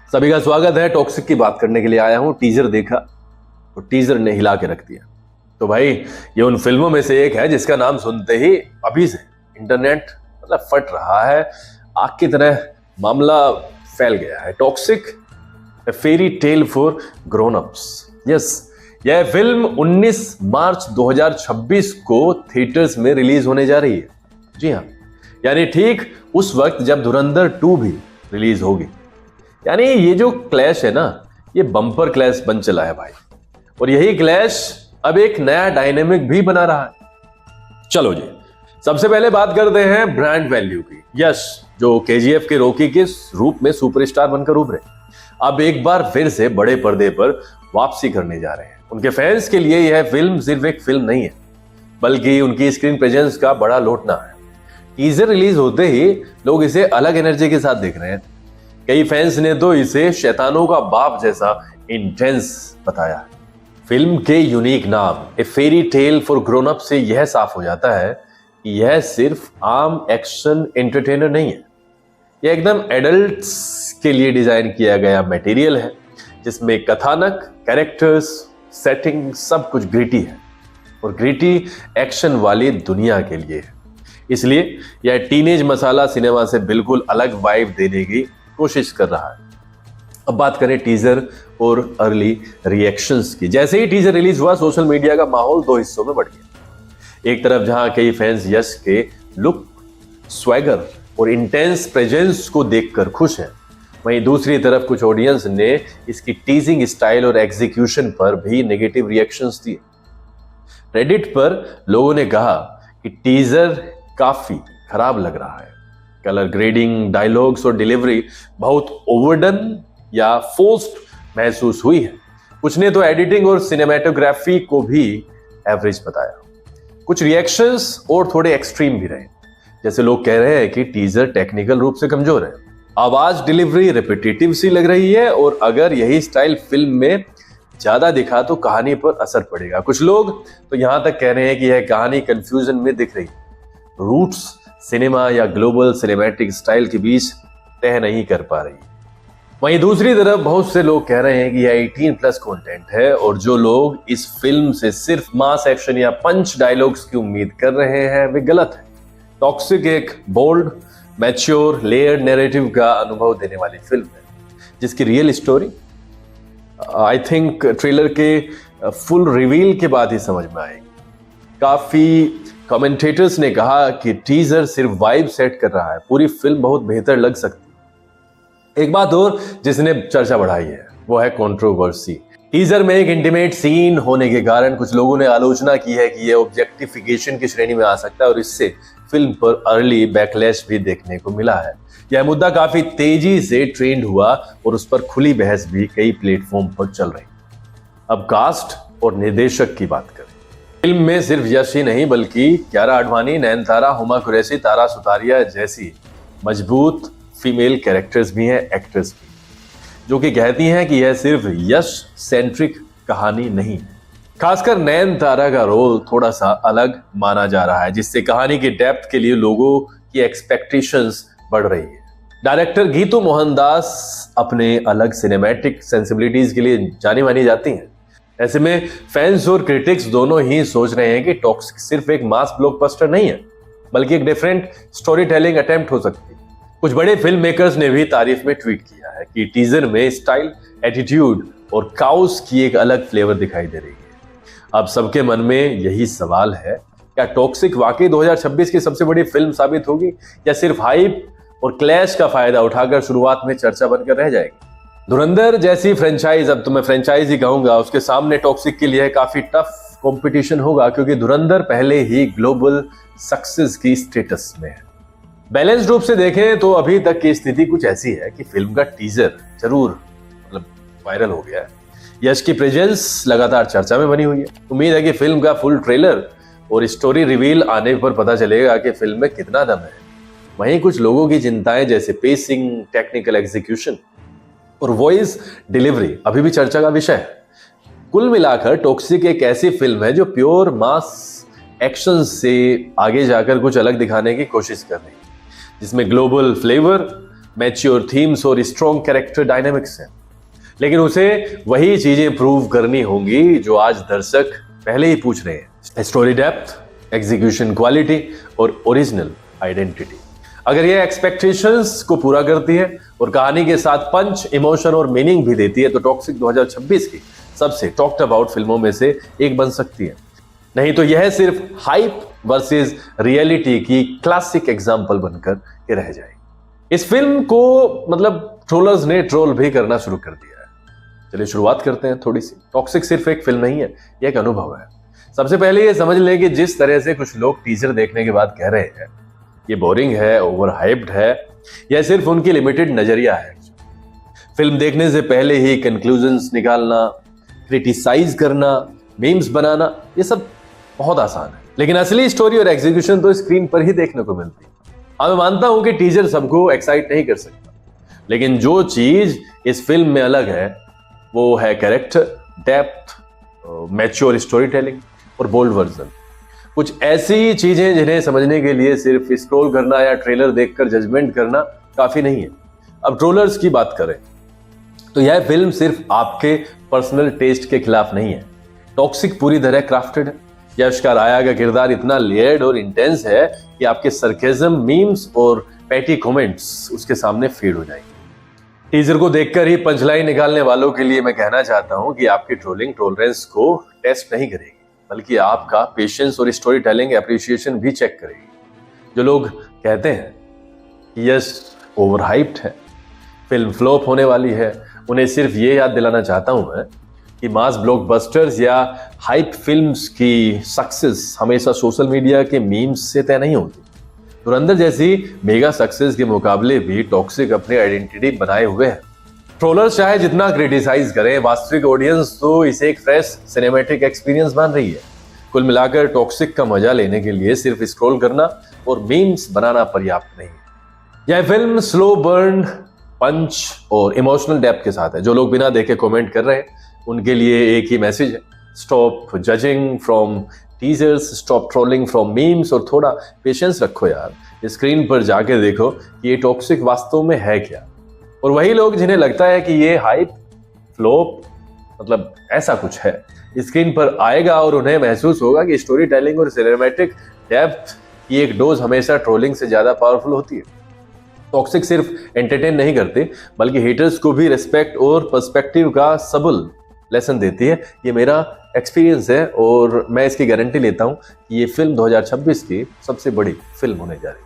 सभी का स्वागत है। टॉक्सिक की बात करने के लिए आया हूं। टीजर देखा और टीजर ने हिला के रख दिया। तो भाई ये उन फिल्मों में से एक है जिसका नाम सुनते ही अभी से इंटरनेट फट रहा है, आग की तरह मामला फैल गया है। Toxic A fairy tale for grown ups. Yes, यह फिल्म 19 मार्च 2026 को थिएटर्स में रिलीज होने जा रही है। जी हाँ, यानी ठीक उस वक्त जब धुरंधर 2 भी रिलीज होगी। यानी ये जो क्लैश है ना, ये बम्पर क्लैश बन चला है भाई। और यही क्लैश अब एक नया डायनेमिक भी बना रहा है। चलो जी, सबसे पहले बात करते हैं ब्रांड वैल्यू की। यश जो केजीएफ के रॉकी के रूप में सुपरस्टार बनकर उभरे, अब एक बार फिर से बड़े पर्दे पर वापसी करने जा रहे हैं। उनके फैंस के लिए यह फिल्म सिर्फ एक फिल्म नहीं है, बल्कि उनकी स्क्रीन प्रेजेंस का बड़ा लौटना है। टीजर रिलीज होते ही लोग इसे अलग एनर्जी के साथ देख रहे हैं। कई फैंस ने तो इसे शैतानों का बाप जैसा इंटेंस बताया। फिल्म के यूनिक नाम a fairy tale for grown up से यह साफ हो जाता है कि यह सिर्फ आम एक्शन एंटरटेनर नहीं है। यह एकदम एडल्ट्स के लिए डिजाइन किया गया मटेरियल है, जिसमें कथानक, कैरेक्टर्स, सेटिंग सब कुछ ग्रिटी है और ग्रिटी एक्शन वाली दुनिया के लिए है। इसलिए यह टीनेज मसाला सिनेमा से बिल्कुल अलग वाइब देने की कोशिश कर रहा है। अब बात करें टीजर और अर्ली रिएक्शंस की। जैसे ही टीजर रिलीज हुआ, सोशल मीडिया का माहौल दो हिस्सों में बढ़ गया। एक तरफ जहां कई फैंस यश के लुक, स्वैगर और इंटेंस प्रेजेंस को देखकर खुश हैं, वहीं दूसरी तरफ कुछ ऑडियंस ने इसकी टीजिंग स्टाइल और एग्जीक्यूशन पर भी नेगेटिव रिएक्शंस दिए। रेडिट पर लोगों ने कहा कि टीजर काफी खराब लग रहा है। कलर ग्रेडिंग, डायलॉग्स और डिलीवरी बहुत ओवरडन या फोर्स्ड महसूस हुई है। कुछ ने तो एडिटिंग और सिनेमेटोग्राफी को भी एवरेज बताया। कुछ रिएक्शंस और थोड़े एक्सट्रीम भी रहे, जैसे लोग कह रहे हैं कि टीजर टेक्निकल रूप से कमजोर है, आवाज डिलीवरी रिपीटेटिव सी लग रही है, और अगर यही स्टाइल फिल्म में ज्यादा दिखा तो कहानी पर असर पड़ेगा। कुछ लोग तो यहां तक कह रहे हैं कि यह कहानी कंफ्यूजन में दिख रही है, रूट्स सिनेमा या ग्लोबल सिनेमैटिक स्टाइल के बीच तय नहीं कर पा रही। वहीं दूसरी तरफ बहुत से लोग कह रहे हैं कि यह 18+ कंटेंट है, और जो लोग इस फिल्म से सिर्फ मास एक्शन या पंच डायलॉग्स की उम्मीद कर रहे हैं वे गलत है। टॉक्सिक एक बोल्ड, मैच्योर, लेयर्ड नैरेटिव का अनुभव देने वाली फिल्म है, जिसकी real story I think trailer के फुल रिवील के बाद ही समझ में आएगी। काफी कमेंटेटर्स ने कहा कि टीजर सिर्फ वाइब सेट कर रहा है, पूरी फिल्म बहुत बेहतर लग सकती है। एक बात और जिसने चर्चा बढ़ाई है वो है कंट्रोवर्सी। टीजर में एक इंटीमेट सीन होने के कारण कुछ लोगों ने आलोचना की है कि यह ऑब्जेक्टिफिकेशन की श्रेणी में आ सकता है, और इससे फिल्म पर अर्ली बैकलैश भी देखने को मिला है। यह मुद्दा काफी तेजी से ट्रेंड हुआ और उस पर खुली बहस भी कई प्लेटफॉर्म पर चल रही। अब कास्ट और निर्देशक की बात करें। फिल्म में सिर्फ यश ही नहीं, बल्कि कियारा आडवाणी, नयनतारा, हुमा कुरैशी, तारा सुतारिया जैसी मजबूत फीमेल कैरेक्टर्स भी हैं, एक्ट्रेस भी, जो कि कहती हैं कि यह सिर्फ यश सेंट्रिक कहानी नहीं। खासकर नयनतारा का रोल थोड़ा सा अलग माना जा रहा है, जिससे कहानी की डेप्थ के लिए लोगों की एक्सपेक्टेशंस बढ़ रही है। डायरेक्टर गीतू मोहनदास अपने अलग सिनेमैटिक सेंसिबिलिटीज के लिए जानी मानी जाती हैं। ऐसे में फैंस और क्रिटिक्स दोनों ही सोच रहे हैं कि टॉक्सिक सिर्फ एक मास ब्लॉकबस्टर नहीं है, बल्कि एक डिफरेंट स्टोरी टेलिंग अटेम्प्ट हो सकती है। कुछ बड़े फिल्म मेकर्स ने भी तारीफ में ट्वीट किया है कि टीजर में स्टाइल, एटीट्यूड और काउस की एक अलग फ्लेवर दिखाई दे रही है। अब सबके मन में यही सवाल है, क्या टॉक्सिक वाकई 2026 की सबसे बड़ी फिल्म साबित होगी, या सिर्फ हाइप और क्लैश का फायदा उठाकर शुरुआत में चर्चा बनकर रह जाएगी। धुरंधर जैसी फ्रेंचाइज, अब तो मैं फ्रेंचाइज ही कहूंगा, उसके सामने टॉक्सिक के लिए काफी टफ कंपटीशन होगा, क्योंकि धुरंधर पहले ही ग्लोबल सक्सेस की स्टेटस में है। बैलेंस्ड रूप से देखें तो अभी तक की स्थिति कुछ ऐसी है कि फिल्म का टीजर जरूर वायरल हो गया है, यश की प्रेजेंस लगातार चर्चा में बनी हुई है। उम्मीद है कि फिल्म का फुल ट्रेलर और स्टोरी रिवील आने पर पता चलेगा कि फिल्म में कितना दम है। वहीं कुछ लोगों की चिंताएं जैसे पेसिंग, टेक्निकल एग्जीक्यूशन और वॉइस डिलीवरी अभी भी चर्चा का विषय है। कुल मिलाकर टॉक्सिक एक ऐसी फिल्म है जो प्योर मास एक्शन से आगे जाकर कुछ अलग दिखाने की कोशिश कर रही है, जिसमें ग्लोबल फ्लेवर मैच्योर थीम्स और स्ट्रॉन्ग कैरेक्टर डायनेमिक्स हैं, लेकिन उसे वही चीजें प्रूव करनी होंगी जो आज दर्शक पहले ही पूछ रहे हैं: स्टोरी डेप्थ, एग्जीक्यूशन क्वालिटी और ओरिजिनल आइडेंटिटी। अगर ये एक्सपेक्टेशंस को पूरा करती है और कहानी के साथ पंच, इमोशन और मीनिंग भी देती है तो टॉक्सिक 2026 की सबसे टॉक्ड अबाउट फिल्मों में से एक बन सकती है। नहीं तो यह सिर्फ हाइप वर्सेस रियलिटी की क्लासिक एग्जांपल बनकर के रह जाएगी। इस फिल्म को ट्रोलर्स ने ट्रोल भी करना शुरू कर दिया है। चलिए शुरुआत करते हैं थोड़ी सी। टॉक्सिक सिर्फ एक फिल्म नहीं है, यह एक अनुभव है। सबसे पहले ये समझ लें कि जिस तरह से कुछ लोग टीजर देखने के बाद कह रहे हैं ये बोरिंग है, ओवर हाइप्ड है, यह सिर्फ उनकी लिमिटेड नजरिया है। फिल्म देखने से पहले ही कंक्लूजन्स निकालना, क्रिटिसाइज करना, मीम्स बनाना, ये सब बहुत आसान है, लेकिन असली स्टोरी और एग्जीक्यूशन तो स्क्रीन पर ही देखने को मिलती है। हाँ, मैं मानता हूं कि टीजर सबको एक्साइट नहीं कर सकता, लेकिन जो चीज इस फिल्म में अलग है वो है character depth, mature story telling और बोल्ड वर्जन। कुछ ऐसी चीजें जिन्हें समझने के लिए सिर्फ स्क्रॉल करना या ट्रेलर देखकर जजमेंट करना काफी नहीं है। अब ट्रोलर्स की बात करें तो यह फिल्म सिर्फ आपके पर्सनल टेस्ट के खिलाफ नहीं है। टॉक्सिक पूरी तरह क्राफ्टेड है। यश का राया का किरदार इतना लेयर्ड और इंटेंस है कि आपके सरकेज़म, मीम्स और पैटी कमेंट्स उसके सामने फेड हो जाएंगे। टीजर को देखकर ही पंचलाइन निकालने वालों के लिए मैं कहना चाहता हूं कि आपकी ट्रोलिंग टॉलरेंस को टेस्ट नहीं करेगी, बल्कि आपका पेशेंस और स्टोरी टेलिंग एप्रिसिएशन भी चेक करेगी। जो लोग कहते हैं कि यस ओवर हाइप्ड है, फिल्म फ्लॉप होने वाली है, उन्हें सिर्फ ये याद दिलाना चाहता हूं मैं कि मास ब्लॉकबस्टर्स या हाइप फिल्म्स की सक्सेस हमेशा सोशल मीडिया के मीम्स से तय नहीं होती। धुरंधर जैसी मेगा सक्सेस के मुकाबले भी टॉक्सिक अपनी आइडेंटिटी बनाए हुए है। ट्रोलर्स चाहे जितना क्रिटिसाइज करें, वास्तविक ऑडियंस तो इसे एक फ्रेश सिनेमैटिक एक्सपीरियंस मान रही है। कुल मिलाकर टॉक्सिक का मजा लेने के लिए सिर्फ स्क्रॉल करना और मीम्स बनाना पर्याप्त नहीं है। यह फिल्म स्लो बर्न, पंच और इमोशनल डेप्थ के साथ है। जो लोग बिना देखे कमेंट कर रहे हैं उनके लिए एक ही मैसेज है: stop judging from teasers, stop trolling from memes और थोड़ा पेशेंस रखो यार। स्क्रीन पर जाके देखो कि ये टॉक्सिक वास्तव में है क्या। और वही लोग जिन्हें लगता है कि ये हाइप फ्लॉप ऐसा कुछ है, स्क्रीन पर आएगा और उन्हें महसूस होगा कि स्टोरी टेलिंग और सिनेमैटिक डेप्थ की एक डोज हमेशा ट्रोलिंग से ज्यादा पावरफुल होती है। टॉक्सिक सिर्फ एंटरटेन नहीं करते, बल्कि हेटर्स को भी रिस्पेक्ट और पर्सपेक्टिव का सबल लेसन देती है। ये मेरा एक्सपीरियंस है और मैं इसकी गारंटी लेता हूं कि ये फिल्म 2026 की सबसे बड़ी फिल्म होने जा रही है।